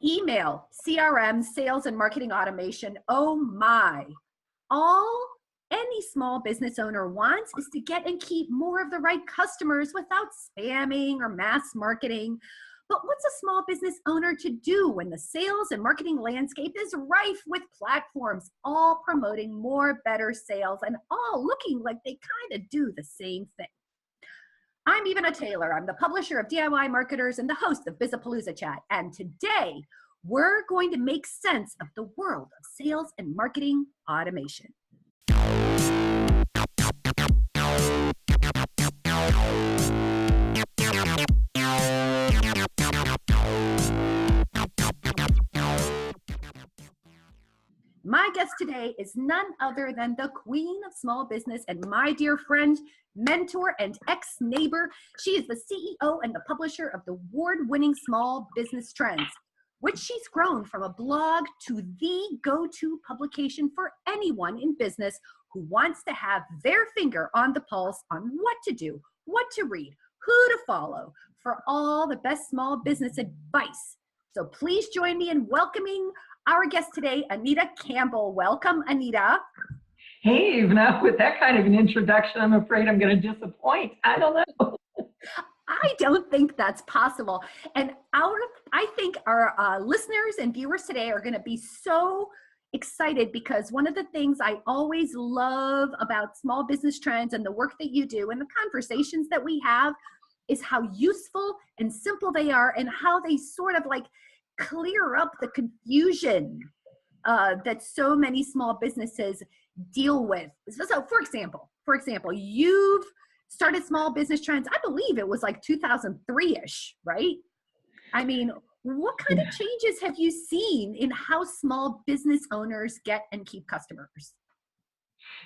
email, CRM, sales and marketing automation. Oh my. All any small business owner wants is to get and keep more of the right customers without spamming or mass marketing. But what's a small business owner to do when the sales and marketing landscape is rife with platforms all promoting more, better sales and all looking like they kind of do the same thing? I'm Ivana Taylor. I'm the publisher of DIY Marketers and the host of Bizapalooza Chat. And today, we're going to make sense of the world of sales and marketing automation. My guest today is none other than the queen of small business and my dear friend, mentor, and ex-neighbor. She is the CEO and the publisher of the award-winning Small Business Trends, which she's grown from a blog to the go-to publication for anyone in business who wants to have their finger on the pulse on what to do, what to read, who to follow for all the best small business advice. So please join me in welcoming our guest today, Anita Campbell. Welcome, Anita. Hey, Ivana, with that kind of an introduction, I'm afraid I'm going to disappoint. I don't know. I don't think that's possible. And I think our listeners and viewers today are going to be so excited because one of the things I always love about Small Business Trends and the work that you do and the conversations that we have is how useful and simple they are and how they sort of like clear up the confusion that so many small businesses deal with. So for example, you've started Small Business Trends, I believe it was like 2003-ish, right? I mean, what kind of changes have you seen in how small business owners get and keep customers?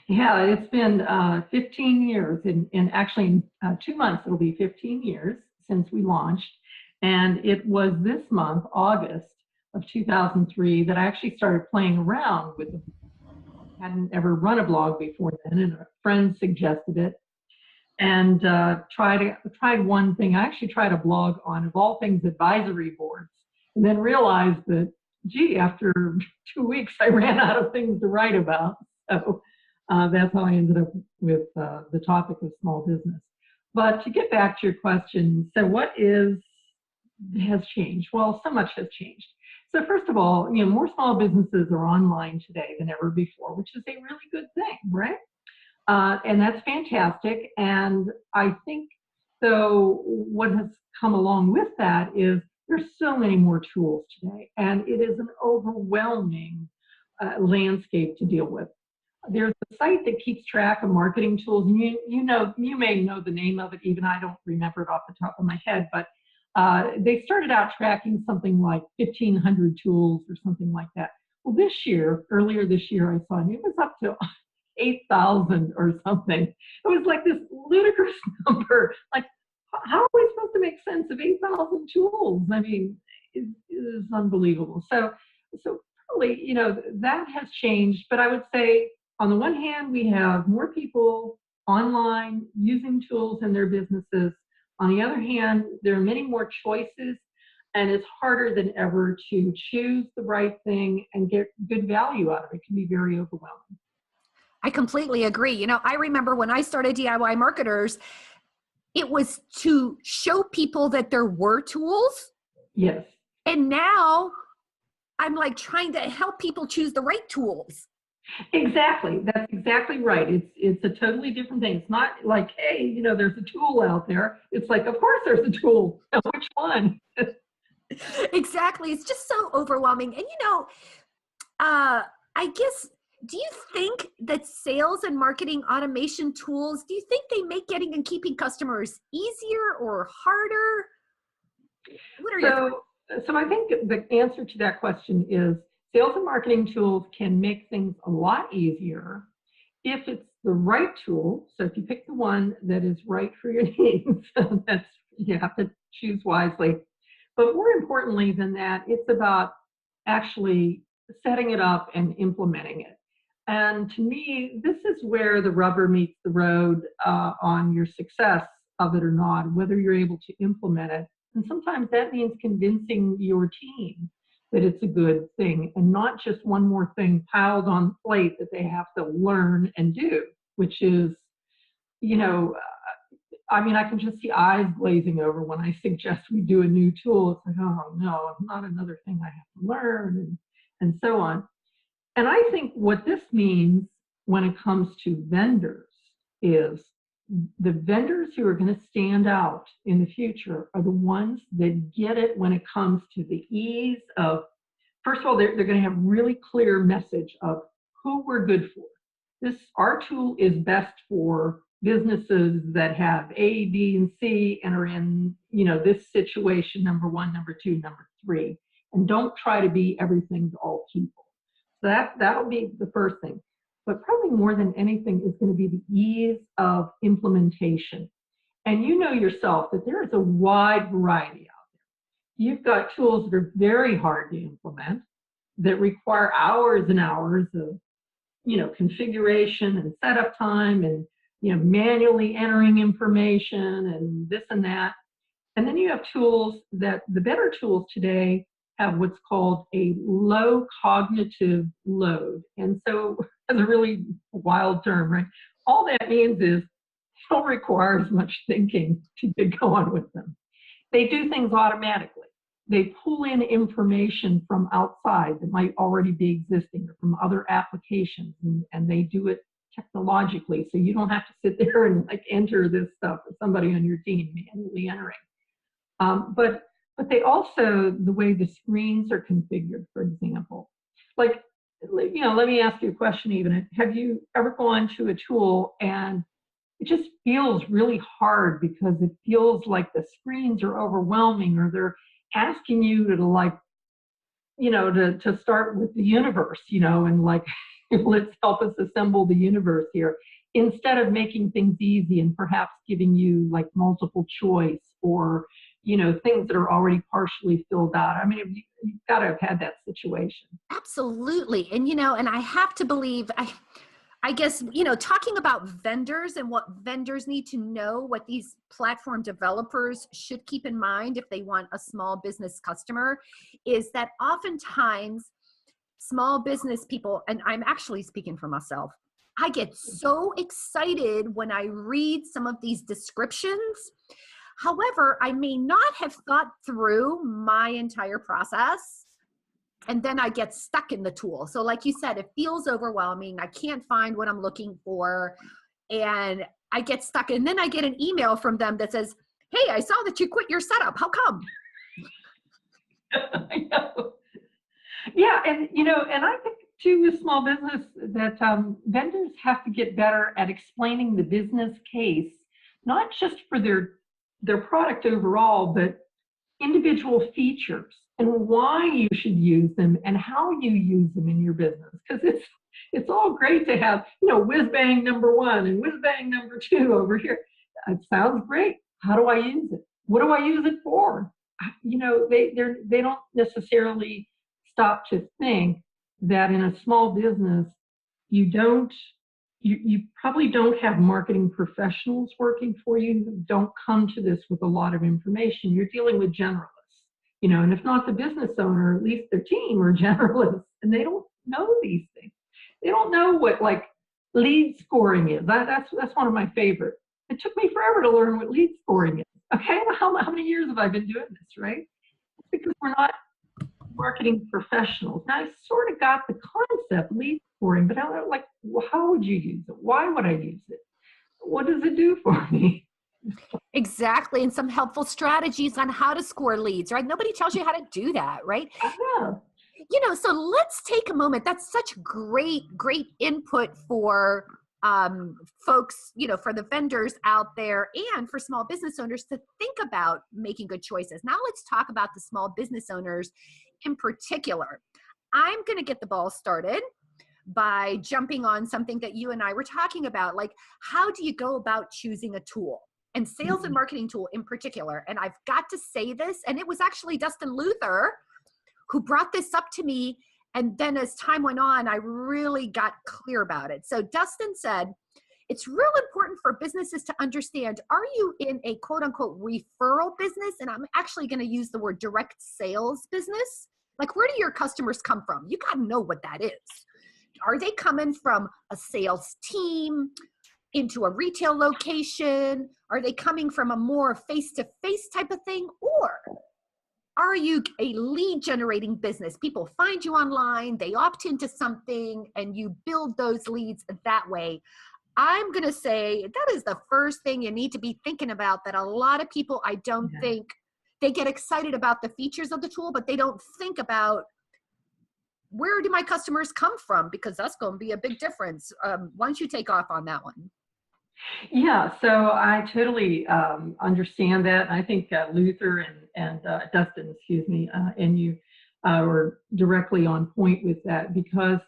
Yeah, it's been 15 years. In actually 2 months, it'll be 15 years since we launched. And it was this month, August of 2003, that I actually started playing around with it. I hadn't ever run a blog before then, and a friend suggested it. And tried one thing. I actually tried a blog on, of all things, advisory boards, and then realized that, gee, after 2 weeks, I ran out of things to write about. So that's how I ended up with the topic of small business. But to get back to your question, so what has changed? Well, so much has changed. So first of all, more small businesses are online today than ever before, which is a really good thing, right? And that's fantastic. And I think, though, what has come along with that is there's so many more tools today, and it is an overwhelming landscape to deal with. There's a site that keeps track of marketing tools, and you may know the name of it, even I don't remember it off the top of my head, but they started out tracking something like 1,500 tools or something like that. Well, earlier this year, I saw it was up to 8,000 or something. It was like this ludicrous number. Like, how are we supposed to make sense of 8,000 tools? I mean, it is unbelievable. So really, that has changed. But I would say, on the one hand, we have more people online using tools in their businesses. On the other hand, there are many more choices, and it's harder than ever to choose the right thing and get good value out of it. It can be very overwhelming. I completely agree. I remember when I started DIY Marketers, it was to show people that there were tools. Yes. And now I'm like trying to help people choose the right tools. Exactly. That's exactly right. It's a totally different thing. It's not like, hey, there's a tool out there. It's like, of course there's a tool. Which one? Exactly. It's just so overwhelming. And, I guess, do you think that sales and marketing automation tools, do you think they make getting and keeping customers easier or harder? What are your thoughts? So I think the answer to that question is sales and marketing tools can make things a lot easier if it's the right tool. So if you pick the one that is right for your needs, you have to choose wisely. But more importantly than that, it's about actually setting it up and implementing it. And to me, this is where the rubber meets the road on your success of it or not, whether you're able to implement it. And sometimes that means convincing your team that it's a good thing and not just one more thing piled on the plate that they have to learn and do, which is, you know, I mean, I can just see eyes glazing over when I suggest we do a new tool. It's like, oh no, not another thing I have to learn, and so on. And I think what this means when it comes to vendors is the vendors who are going to stand out in the future are the ones that get it when it comes to the ease of, first of all, they're going to have really clear message of who we're good for. Our tool is best for businesses that have A, B, and C and are in, you know, this situation, number 1, number 2, number 3, and don't try to be everything to all people. So that'll be the first thing. But probably more than anything is going to be the ease of implementation. And you know yourself that there is a wide variety out there. You've got tools that are very hard to implement, that require hours and hours of, you know, configuration and setup time and, you know, manually entering information and this and that. And then you have tools that the better tools today have what's called a low cognitive load. And so that's a really wild term, right? All that means is they don't require as much thinking to get going with them. They do things automatically. They pull in information from outside that might already be existing or from other applications, and they do it technologically, so you don't have to sit there and like enter this stuff or somebody on your team manually entering. But they also, the way the screens are configured, for example, like, you know, let me ask you a question even. Have you ever gone to a tool and it just feels really hard because it feels like the screens are overwhelming, or they're asking you to, like, you know, to start with the universe, you know, and like, let's help us assemble the universe here, instead of making things easy and perhaps giving you like multiple choice or, you know, things that are already partially filled out. I mean, you've got to have had that situation. Absolutely. And, you know, and I have to believe, I guess, you know, talking about vendors and what vendors need to know, what these platform developers should keep in mind if they want a small business customer, is that oftentimes small business people, and I'm actually speaking for myself, I get so excited when I read some of these descriptions. However, I may not have thought through my entire process, and then I get stuck in the tool. So like you said, it feels overwhelming. I can't find what I'm looking for, and I get stuck. And then I get an email from them that says, hey, I saw that you quit your setup. How come? I know. Yeah, and you know, and I think too with small business that vendors have to get better at explaining the business case, not just for their product overall, but individual features and why you should use them and how you use them in your business. Because it's all great to have, you know, whiz bang number 1 and whiz bang number 2 over here. It sounds great. How do I use it? What do I use it for? You know, they don't necessarily stop to think that in a small business, you probably don't have marketing professionals working for you who don't come to this with a lot of information. You're dealing with generalists, you know, and if not the business owner, at least their team are generalists, and they don't know these things. They don't know what like lead scoring is. That's one of my favorites. It took me forever to learn what lead scoring is. Okay, well, how many years have I been doing this, right? It's because we're not marketing professionals. Now, I sort of got the concept, lead scoring, but I don't like, well, how would you use it? Why would I use it? What does it do for me? Exactly. And some helpful strategies on how to score leads, right? Nobody tells you how to do that, right? Yeah. You know, so let's take a moment. That's such great input for folks, you know, for the vendors out there and for small business owners to think about making good choices. Now let's talk about the small business owners in particular. I'm going to get the ball started by jumping on something that you and I were talking about, like how do you go about choosing a tool, and sales and marketing tool in particular. And I've got to say this, and it was actually Dustin Luther who brought this up to me. And then as time went on, I really got clear about it. So Dustin said, it's real important for businesses to understand, are you in a quote unquote referral business? And I'm actually going to use the word direct sales business. Like, where do your customers come from? You got to know what that is. Are they coming from a sales team into a retail location? Are they coming from a more face-to-face type of thing? Or are you a lead generating business? People find you online, they opt into something, and you build those leads that way. I'm going to say that is the first thing you need to be thinking about, that a lot of people, I don't think, they get excited about the features of the tool, but they don't think about, where do my customers come from? Because that's going to be a big difference. Why don't you take off on that one? Yeah, so I totally understand that. I think Luther and Dustin, excuse me, and you were directly on point with that, because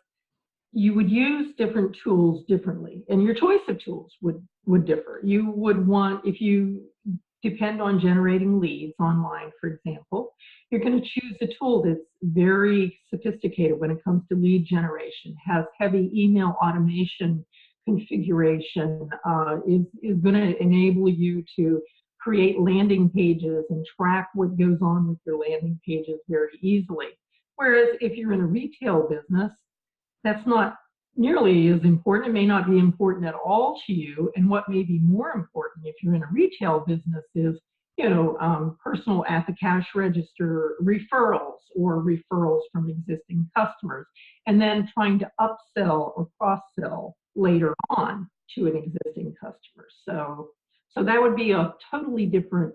you would use different tools differently, and your choice of tools would differ. You would want, if you depend on generating leads online, for example, you're going to choose a tool that's very sophisticated when it comes to lead generation, has heavy email automation configuration, is going to enable you to create landing pages and track what goes on with your landing pages very easily. Whereas if you're in a retail business, that's not nearly as important. It may not be important at all to you. And what may be more important if you're in a retail business is, personal at the cash register referrals, or referrals from existing customers, and then trying to upsell or cross-sell later on to an existing customer. So that would be a totally different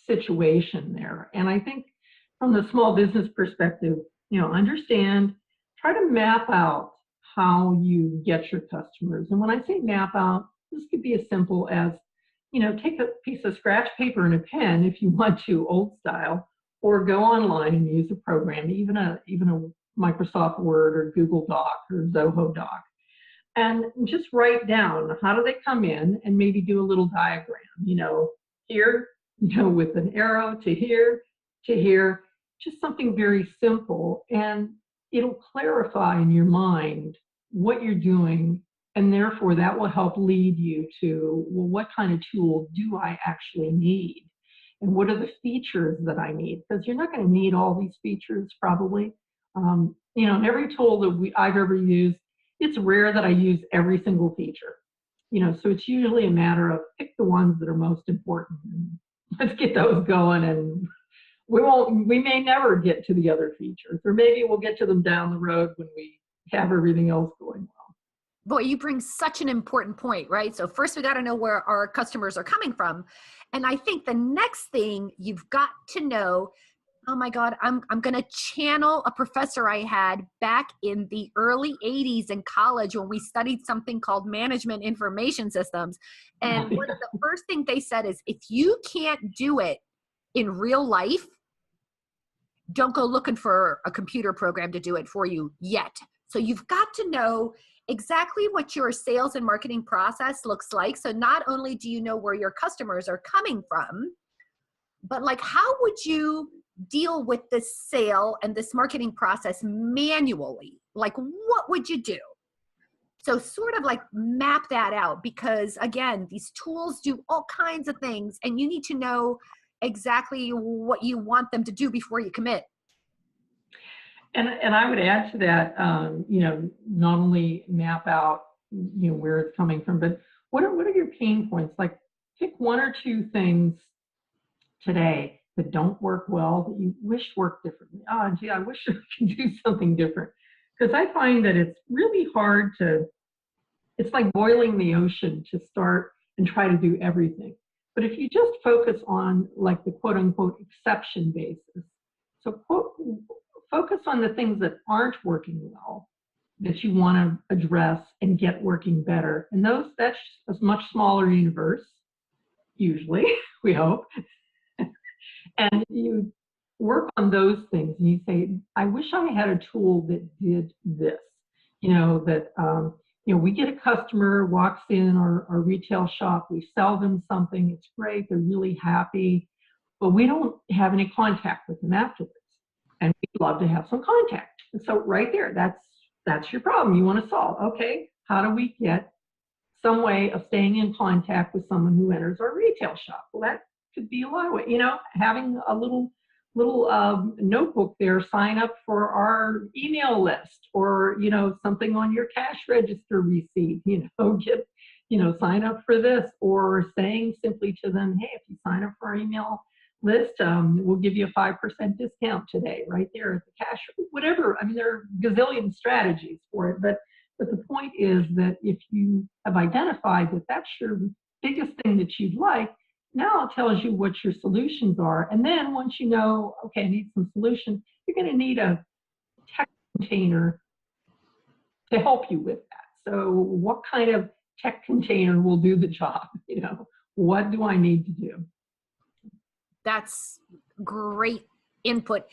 situation there. And I think from the small business perspective, understand, try to map out how you get your customers. And when I say map out, this could be as simple as, take a piece of scratch paper and a pen if you want to, old style, or go online and use a program, even a Microsoft Word or Google Doc or Zoho Doc, and just write down, how do they come in, and maybe do a little diagram, here, with an arrow to here, just something very simple. And it'll clarify in your mind what you're doing, and therefore that will help lead you to, well, what kind of tool do I actually need? And what are the features that I need? Because you're not going to need all these features probably. And every tool that I've ever used, it's rare that I use every single feature. So it's usually a matter of pick the ones that are most important, and let's get those going. And we may never get to the other features, or maybe we'll get to them down the road when we have everything else going well. Boy, you bring such an important point, right? So first we got to know where our customers are coming from. And I think the next thing you've got to know, oh my God, I'm going to channel a professor I had back in the early 80s in college when we studied something called management information systems. And one of the first things they said is, if you can't do it in real life, don't go looking for a computer program to do it for you yet. So you've got to know exactly what your sales and marketing process looks like. So not only do you know where your customers are coming from, but like, how would you deal with this sale and this marketing process manually? Like, what would you do? So sort of like map that out, because again, these tools do all kinds of things, and you need to know exactly what you want them to do before you commit. And I would add to that, not only map out, where it's coming from, but what are your pain points? Like, pick one or two things today that don't work well, that you wish worked differently. Oh, gee, I wish I could do something different. Because I find that it's really hard it's like boiling the ocean to start and try to do everything. But if you just focus on, like, the quote unquote exception basis, so focus on the things that aren't working well, that you want to address and get working better. And that's a much smaller universe, usually, we hope. And you work on those things, and you say, I wish I had a tool that did this. We get a customer, walks in our retail shop, we sell them something, it's great, they're really happy, but we don't have any contact with them afterwards. And we'd love to have some contact. And so right there, that's your problem you want to solve. Okay, how do we get some way of staying in contact with someone who enters our retail shop? Well, that could be a lot of ways. Having a little little notebook there, sign up for our email list, or, something on your cash register receipt, get, sign up for this, or saying simply to them, hey, if you sign up for our email list, we'll give you a 5% discount today, right there at the cash, whatever. I mean, there are gazillion strategies for it, but the point is that if you have identified that that's your biggest thing that you'd like, now it tells you what your solutions are. And then once you know, okay, I need some solutions, you're going to need a tech container to help you with that. So what kind of tech container will do the job? What do I need to do? That's great input.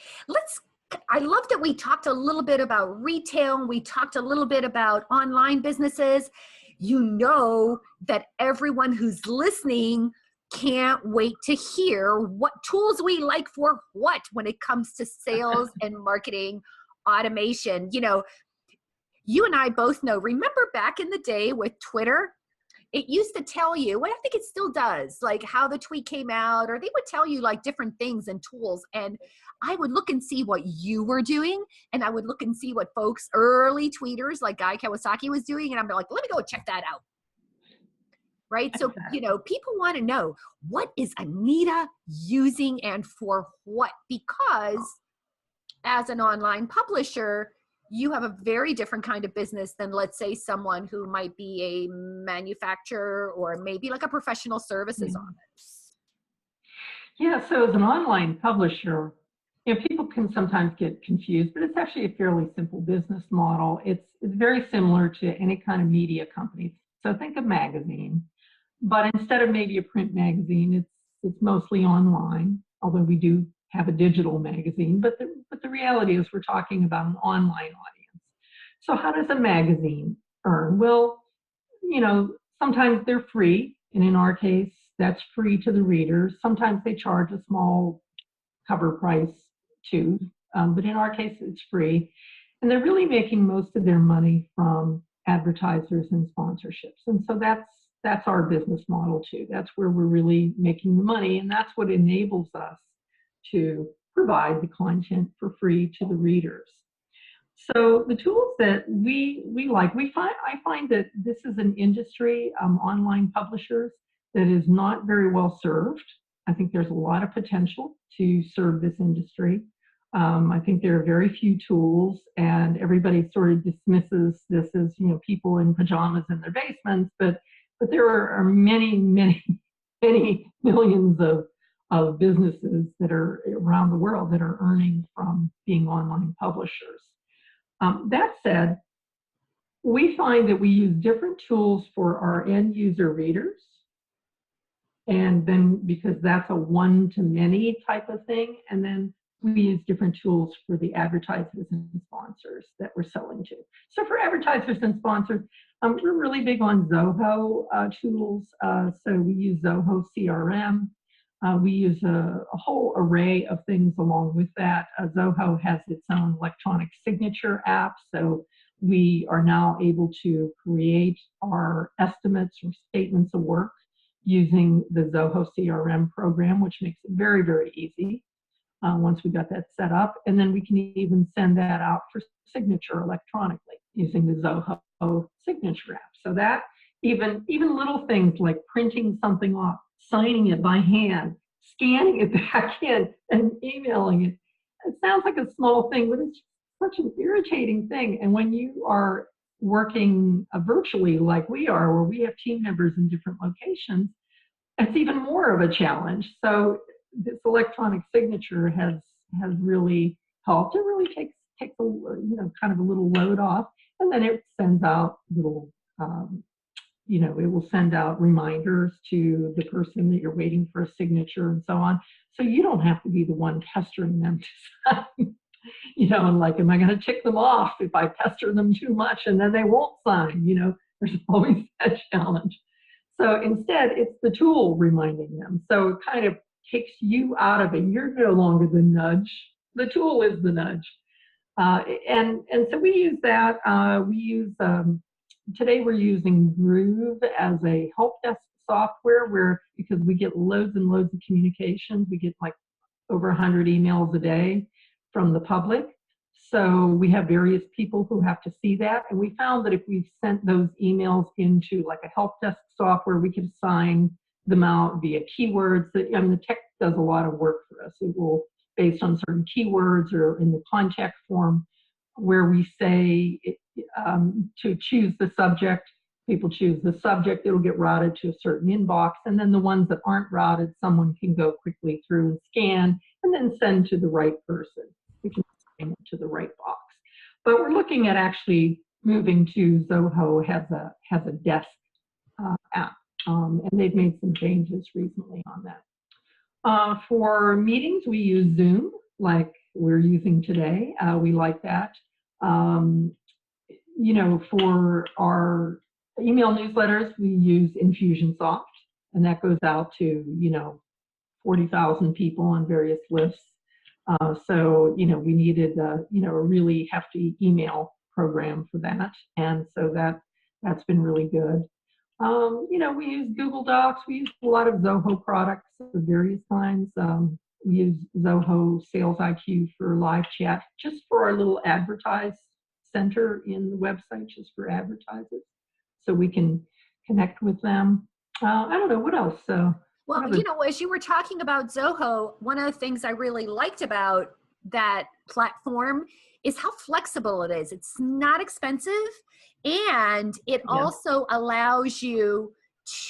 I love that we talked a little bit about retail. We talked a little bit about online businesses. You know that everyone who's listening can't wait to hear what tools we like for what when it comes to sales and marketing automation. You and I both know, remember back in the day with Twitter, it used to tell you, well, I think it still does, like how the tweet came out, or they would tell you like different things and tools. And I would look and see what you were doing. And I would look and see what folks, early tweeters like Guy Kawasaki was doing. And I'm like, let me go check that out. Right. So, people want to know, what is Anita using and for what? Because as an online publisher, you have a very different kind of business than, let's say, someone who might be a manufacturer or maybe like a professional services office. Yeah, so as an online publisher, people can sometimes get confused, but it's actually a fairly simple business model. It's very similar to any kind of media company. So think of magazine, but instead of maybe a print magazine, it's mostly online, although we do have a digital magazine, but the reality is we're talking about an online audience. So how does a magazine earn? Well, sometimes they're free, and in our case, that's free to the readers. Sometimes they charge a small cover price too, but in our case, it's free. And they're really making most of their money from advertisers and sponsorships. And so that's our business model too. That's where we're really making the money, and that's what enables us to provide the content for free to the readers. So the tools that we like, I find that this is an industry, online publishers, that is not very well served. I think there's a lot of potential to serve this industry. I think there are very few tools, and everybody sort of dismisses this as people in pajamas in their basements, but there are many, many, many millions of businesses that are around the world that are earning from being online publishers. That said, we find that we use different tools for our end user readers, and then because that's a one-to-many type of thing, and then we use different tools for the advertisers and sponsors that we're selling to. So for advertisers and sponsors, we're really big on Zoho tools. So we use Zoho CRM. We use a whole array of things along with that. Zoho has its own electronic signature app, so we are now able to create our estimates or statements of work using the Zoho CRM program, which makes it very, very easy once we got that set up. And then we can even send that out for signature electronically using the Zoho signature app. So that even little things like printing something off, signing it by hand, scanning it back in, and emailing it. It sounds like a small thing, but it's such an irritating thing. And when you are working virtually like we are, where we have team members in different locations, it's even more of a challenge. So this electronic signature has really helped. It really takes a kind of a little load off, and then it sends out little it will send out reminders to the person that you're waiting for a signature and so on. So you don't have to be the one pestering them to sign. And like, am I going to tick them off if I pester them too much and then they won't sign? There's always that challenge. So instead, it's the tool reminding them. So it kind of takes you out of it. You're no longer the nudge. The tool is the nudge. And so we use that. Today we're using Groove as a help desk software because we get loads and loads of communications. We get like over 100 emails a day from the public. So we have various people who have to see that. And we found that if we sent those emails into like a help desk software, we could assign them out via keywords. That, I mean, the tech does a lot of work for us. It will, based on certain keywords or in the contact form, where we say to choose the subject, people choose the subject, it'll get routed to a certain inbox, and then the ones that aren't routed, someone can go quickly through and scan and then send to the right person. We can send to the right box. But we're looking at actually moving to Zoho has a desk app, and they've made some changes recently on that. For meetings, we use Zoom, like we're using today. We like that. You know, for our email newsletters, we use Infusionsoft, and that goes out to, you know, 40,000 people on various lists. So, you know, we needed, you know, a really hefty email program for that. And so that's been really good. You know, we use Google Docs. We use a lot of Zoho products of various kinds. We use Zoho Sales IQ for live chat, just for our little advertise center in the website, just for advertisers, so we can connect with them. I don't know, what else? Well, you know, as you were talking about Zoho, one of the things I really liked about that platform is how flexible it is. It's not expensive, and it also allows you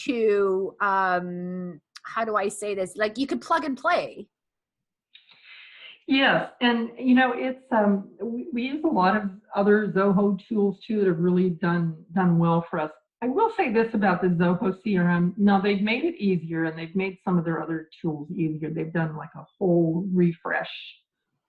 to, how do I say this? Like, you could plug and play. Yes, and you know, it's we use a lot of other Zoho tools too that have really done well for us. I will say this about the Zoho CRM. Now, they've made it easier, and they've made some of their other tools easier. They've done like a whole refresh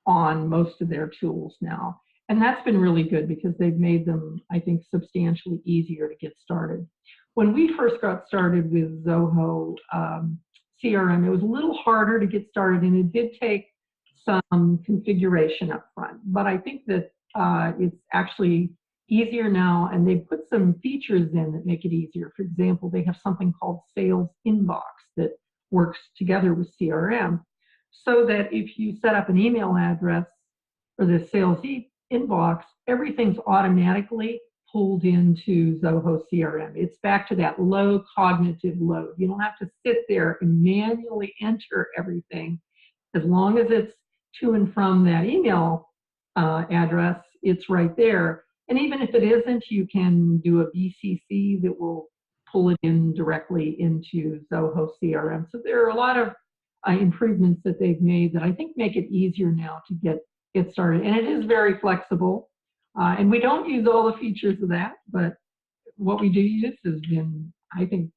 on most of their tools now. And that's been really good because they've made them, I think, substantially easier to get started. When we first got started with Zoho CRM, it was a little harder to get started, and it did take some configuration up front. But I think that it's actually easier now, and they've put some features in that make it easier. For example, they have something called Sales Inbox that works together with CRM, so that if you set up an email address for the Sales Inbox, everything's automatically pulled into Zoho CRM. It's back to that low cognitive load. You don't have to sit there and manually enter everything. As long as it's to and from that email address, it's right there. And even if it isn't, you can do a VCC that will pull it in directly into Zoho CRM. So there are a lot of improvements that they've made that I think make it easier now to get started. And it is very flexible. And we don't use all the features of that, but what we do use has been, I think,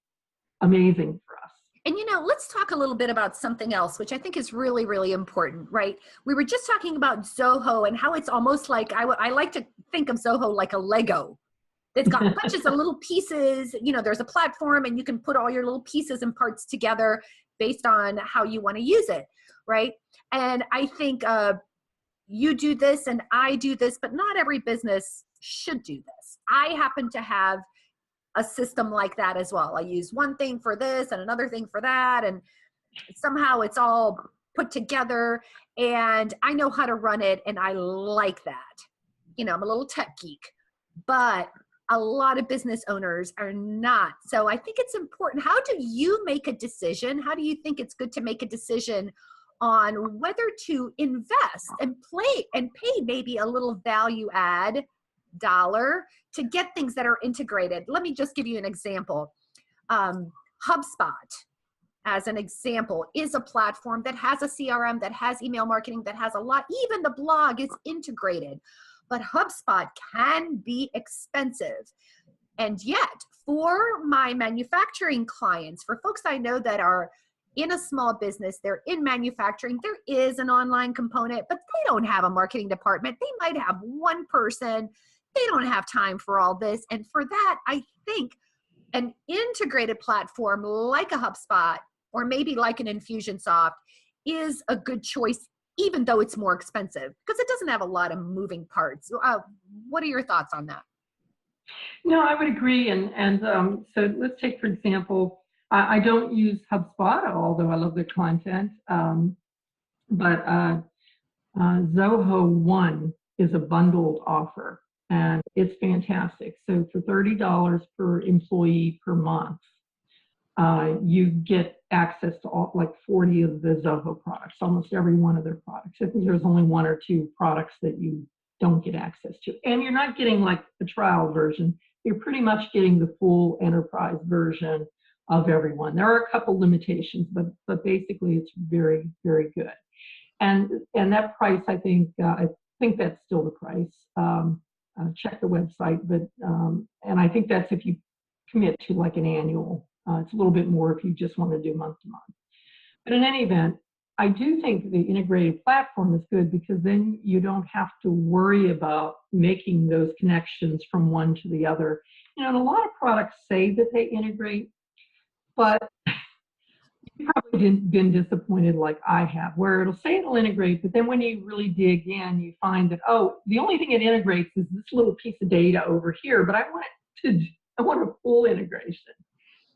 amazing for us. And, you know, let's talk a little bit about something else, which I think is really, really important, right? We were just talking about Zoho and how it's almost like, I like to think of Zoho like a Lego. It's got bunches of little pieces. You know, there's a platform, and you can put all your little pieces and parts together based on how you want to use it, right? And I think you do this and I do this, but not every business should do this. I happen to have a system like that as well. I use one thing for this and another thing for that, and somehow it's all put together, and I know how to run it, and I like that. You know, I'm a little tech geek, but a lot of business owners are not. So I think it's important. How do you make a decision? How do you think it's good to make a decision on whether to invest and pay maybe a little value add dollar to get things that are integrated? Let me just give you an example. HubSpot, as an example, is a platform that has a CRM, that has email marketing, that has a lot. Even the blog is integrated. But HubSpot can be expensive. And yet, for my manufacturing clients, for folks I know that are in a small business, they're in manufacturing, there is an online component, but they don't have a marketing department. They might have one person. They don't have time for all this. And for that, I think an integrated platform like a HubSpot or maybe like an Infusionsoft is a good choice, even though it's more expensive, because it doesn't have a lot of moving parts. What are your thoughts on that? No, I would agree. And so let's take, for example, I don't use HubSpot, although I love the content. But Zoho One is a bundled offer, and it's fantastic. So for $30 per employee per month, you get access to all, like 40 of the Zoho products, almost every one of their products. I think there's only one or two products that you don't get access to. And you're not getting like the trial version. You're pretty much getting the full enterprise version of everyone. There are a couple limitations, but basically it's very, very good. And that price, I think that's still the price. Check the website, but and I think that's if you commit to like an annual. It's a little bit more if you just want to do month to month. But in any event, I do think the integrated platform is good because then you don't have to worry about making those connections from one to the other. You know, and a lot of products say that they integrate, but you've probably been disappointed like I have, where it'll say it'll integrate, but then when you really dig in, you find that, oh, the only thing it integrates is this little piece of data over here, but I want a full integration.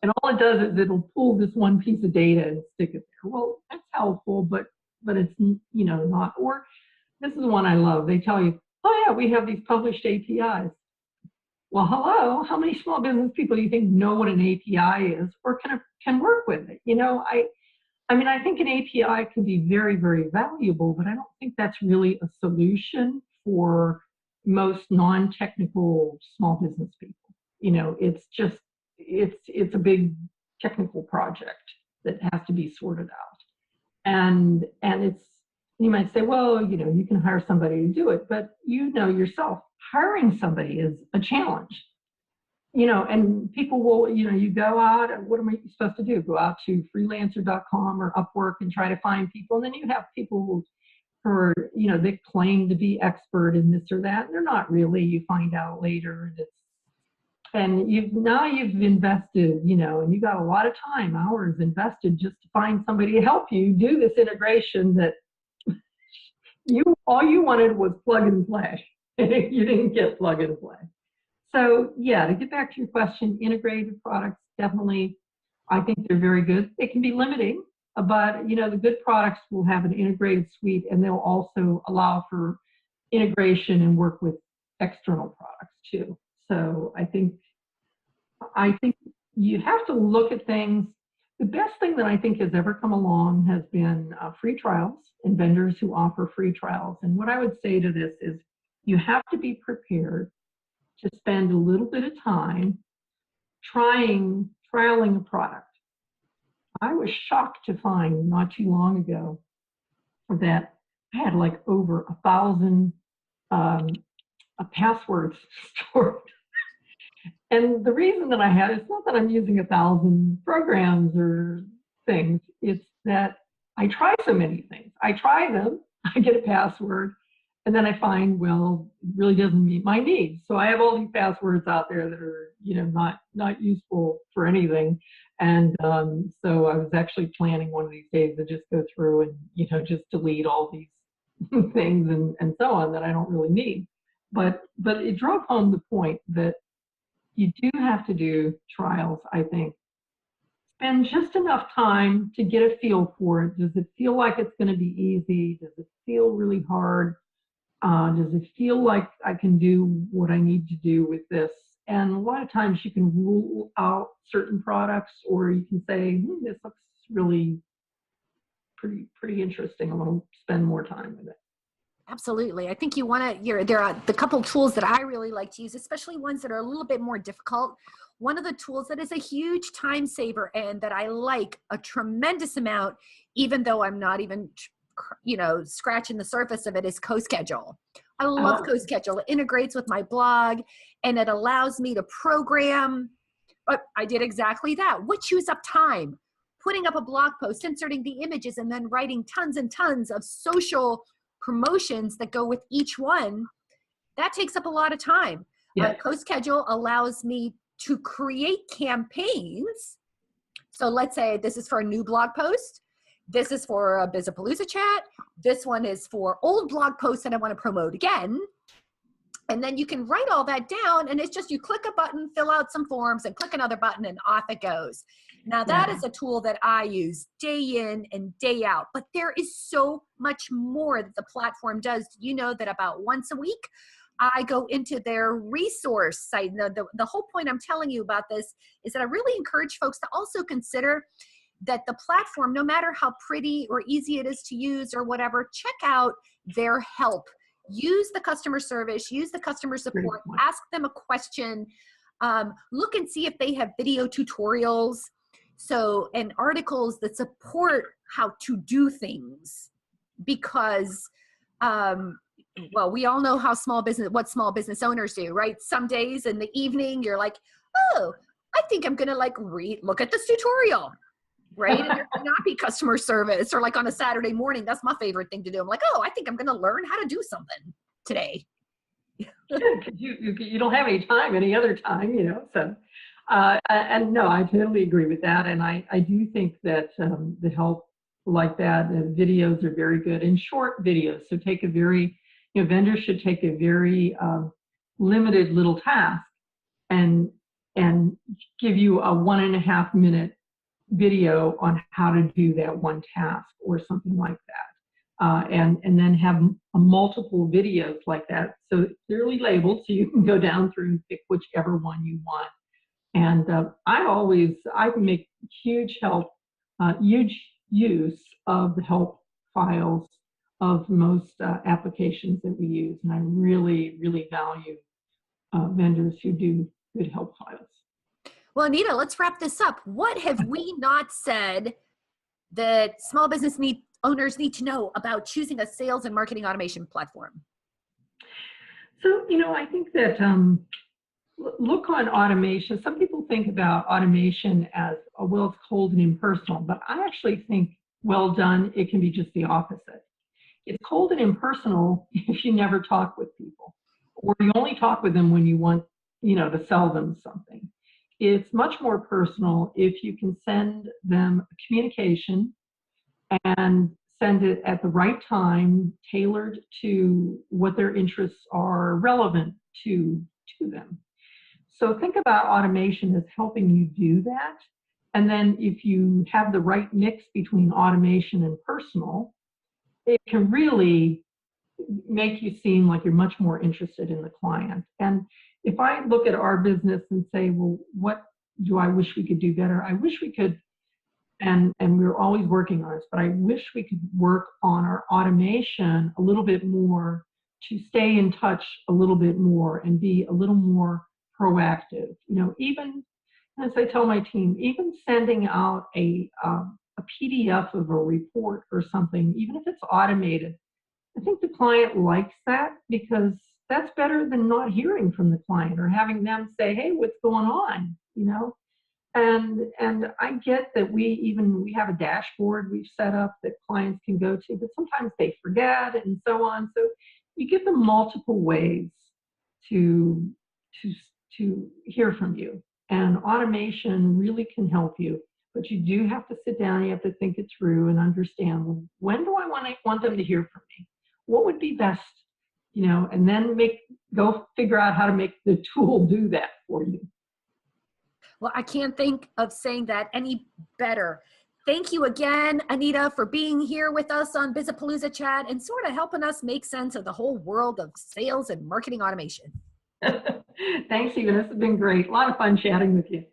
And all it does is it'll pull this one piece of data and stick it there. Well, that's helpful, but it's, you know, not. Or this is one I love. They tell you, oh yeah, we have these published APIs. Well, hello, how many small business people do you think know what an API is or can work with it? You know, I mean, I think an API can be very, very valuable, but I don't think that's really a solution for most non-technical small business people. You know, it's just, it's a big technical project that has to be sorted out. And it's, you might say, well, you know, you can hire somebody to do it, but you know yourself, hiring somebody is a challenge. You know, and people will, you know, you go out and what am I supposed to do? Go out to freelancer.com or Upwork and try to find people. And then you have people who are, you know, they claim to be expert in this or that. And they're not really, you find out later. And you've invested, you know, and you got a lot of time, hours invested just to find somebody to help you do this integration that all you wanted was plug and play. You didn't get plug and play. So yeah, to get back to your question, integrated products, definitely, I think they're very good. They can be limiting, but you know, the good products will have an integrated suite and they'll also allow for integration and work with external products too. So I think you have to look at things. The best thing that I think has ever come along has been free trials and vendors who offer free trials. And what I would say to this is you have to be prepared to spend a little bit of time trialing a product. I was shocked to find not too long ago that I had like over 1,000 passwords stored. And the reason that I had, it's not that I'm using 1,000 programs or things, it's that I try so many things. I try them, I get a password, and then I find, well, it really doesn't meet my needs. So I have all these passwords out there that are, you know, not useful for anything. And so I was actually planning one of these days to just go through and, you know, just delete all these things and so on that I don't really need. But it drove home the point that you do have to do trials, I think. Spend just enough time to get a feel for it. Does it feel like it's going to be easy? Does it feel really hard? Does it feel like I can do what I need to do with this? And a lot of times you can rule out certain products, or you can say, this looks really pretty interesting. I want to spend more time with it. Absolutely. I think you want to, there are the couple tools that I really like to use, especially ones that are a little bit more difficult. One of the tools that is a huge time saver and that I like a tremendous amount, even though I'm not even, you know, scratching the surface of it, is CoSchedule. I love CoSchedule. It integrates with my blog and it allows me to program. But I did exactly that. What chews up time? Putting up a blog post, inserting the images, and then writing tons and tons of social promotions that go with each one. That takes up a lot of time. Yeah. CoSchedule allows me to create campaigns. So let's say this is for a new blog post. This is for a Bizapalooza chat. This one is for old blog posts that I want to promote again. And then you can write all that down, and it's just you click a button, fill out some forms, and click another button, and off it goes. Now, that is a tool that I use day in and day out, but there is so much more that the platform does. You know that about once a week, I go into their resource site. The whole point I'm telling you about this is that I really encourage folks to also consider that the platform, no matter how pretty or easy it is to use or whatever, check out their help. Use the customer service, use the customer support, ask them a question, look and see if they have video tutorials, and articles that support how to do things. Because, well, we all know what small business owners do, right? Some days in the evening, you're like, oh, I think I'm gonna look at this tutorial. Right? And there may not be customer service, or like on a Saturday morning, that's my favorite thing to do. I'm like, oh, I think I'm going to learn how to do something today. You don't have any time any other time, so, and no, I totally agree with that. And I do think that the help like that, videos are very good, and short videos. So take vendors should take a very limited little task and give you a 1.5 minute video on how to do that one task or something like that, and then have multiple videos like that, so it's clearly labeled, so you can go down through and pick whichever one you want. And I make huge use of the help files of most applications that we use, and I really, really value vendors who do good help files. Well, Anita, let's wrap this up. What have we not said that small business owners need to know about choosing a sales and marketing automation platform? So, I think that look on automation. Some people think about automation as, well, it's cold and impersonal, but I actually think, well done, it can be just the opposite. It's cold and impersonal if you never talk with people, or you only talk with them when you want, to sell them something. It's much more personal if you can send them a communication and send it at the right time, tailored to what their interests are, relevant to them. So think about automation as helping you do that. And then if you have the right mix between automation and personal, it can really make you seem like you're much more interested in the client. And if I look at our business and say, well, what do I wish we could do better? I wish we could, and we're always working on this, but I wish we could work on our automation a little bit more to stay in touch a little bit more and be a little more proactive. Even as I tell my team, even sending out a PDF of a report or something, even if it's automated, I think the client likes that, because that's better than not hearing from the client or having them say, hey, what's going on, And I get that we have a dashboard we've set up that clients can go to, but sometimes they forget and so on. So you give them multiple ways to hear from you. And automation really can help you, but you do have to sit down, you have to think it through and understand, when do I want them to hear from me? What would be best? And then go figure out how to make the tool do that for you. Well, I can't think of saying that any better. Thank you again, Anita, for being here with us on Bizapalooza Chat and sort of helping us make sense of the whole world of sales and marketing automation. Thanks, Eva. This has been great. A lot of fun chatting with you.